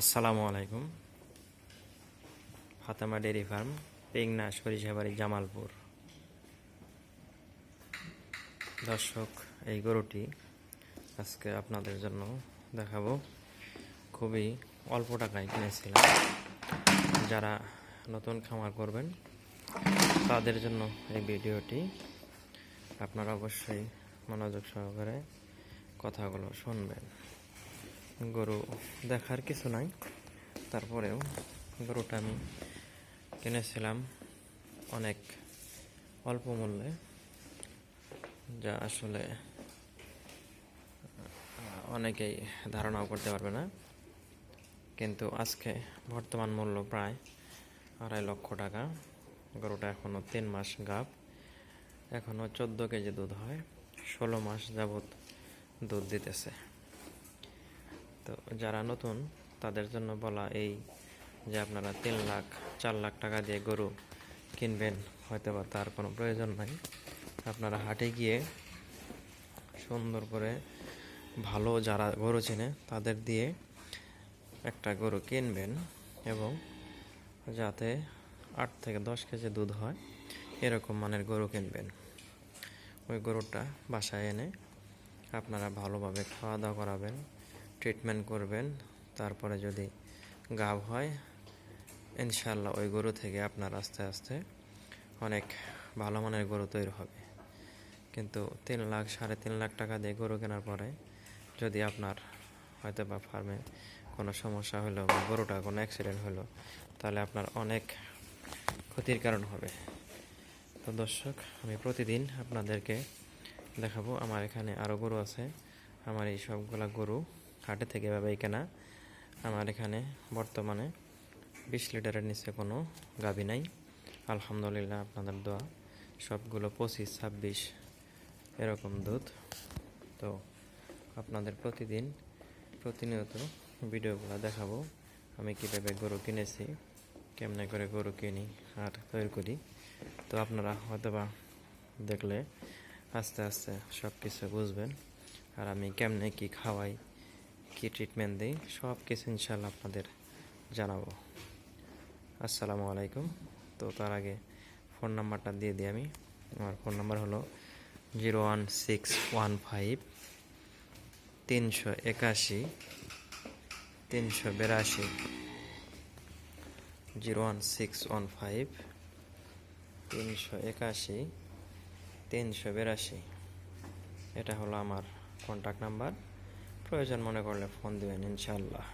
আসসালামু আলাইকুম। Fatema dairy farm, Pengna, Sarishabari, Jamalpur. দর্শক, এই গরুটি আজকে আপনাদের জন্য দেখাবো। খুবই অল্প টাকায় কিনেছিলাম। যারা নতুন খামার করবেন তাদের জন্য এই ভিডিওটি। আপনারা অবশ্যই মনোযোগ সহকারে কথাগুলো শুনবেন। গরু দেখার কিছু নাই, তারপরেও গরুটা আমি কিনেছিলাম অনেক অল্প মূল্যে, যা আসলে অনেকেই ধারণাও করতে পারবে না। কিন্তু আজকে বর্তমান মূল্য প্রায় 2.5 লক্ষ টাকা। গরুটা এখনও 3 মাস গাভ, এখনও 14 কেজি দুধ হয়, 16 মাস যাবৎ দুধ দিতেছে। তো যারা নতুন তাদের জন্য বলা এই যে আপনারা 3 লাখ 4 লাখ টাকা দিয়ে গরু কিনবেন, হয়তো বা তার কোনো প্রয়োজন নাই। আপনারা হাটে গিয়ে সুন্দর করে ভালো যারা গরু চেনে তাদের দিয়ে একটা গরু কিনবেন, এবং যাতে 8 থেকে 10 কেজি দুধ হয় এরকম মানের গরু কিনবেন। ওই গরুটা বাসায় এনে আপনারা ভালোভাবে খাওয়া দাওয়া করাবেন, ট্রিটমেন্ট করবেন। তারপরে যদি গাভ হয়, ইনশাল্লাহ ওই গরু থেকে আপনার আস্তে আস্তে অনেক ভালো মানের গরু তৈরি হবে। কিন্তু 3 লাখ 3.5 লাখ টাকা দিয়ে গরু কেনার পরে যদি আপনার হয়তো বা ফার্মে কোনো সমস্যা হলো বা গরুটা কোনো অ্যাক্সিডেন্ট হলো, তাহলে আপনার অনেক ক্ষতির কারণ হবে। তো দর্শক, আমি প্রতিদিন আপনাদেরকে দেখাবো। আমার এখানে আরও গরু আছে। আমার এই সবগুলা গরু হাটে থেকে এভাবেই কেনা। আমার এখানে বর্তমানে 20 লিটারের নিচে কোনো গাভী নাই। আলহামদুলিল্লাহ, আপনাদের দোয়া সবগুলো 25-26 এরকম দুধ। তো আপনাদের প্রতিনিয়ত ভিডিওগুলো দেখাবো আমি কীভাবে গরু কিনেছি, কেমনে করে গরু কিনি আর তৈরি করি। তো আপনারা হয়তোবা দেখলে আস্তে আস্তে সব কিছু বুঝবেন। আর আমি কেমনে কি খাওয়াই, কি ট্রিটমেন্ট দিই, সব কিছু ইনশাল্লাহ আপনাদের জানাবো। আসসালামু আলাইকুম। তো তার আগে ফোন নাম্বারটা দিয়ে দিই আমি। আমার ফোন নাম্বার হলো 01615 381 382। 01615 381 382। এটা হলো আমার কন্ট্যাক্ট নাম্বার। প্রয়োজন মনে করলে ফোন দিবেন ইনশাল্লাহ।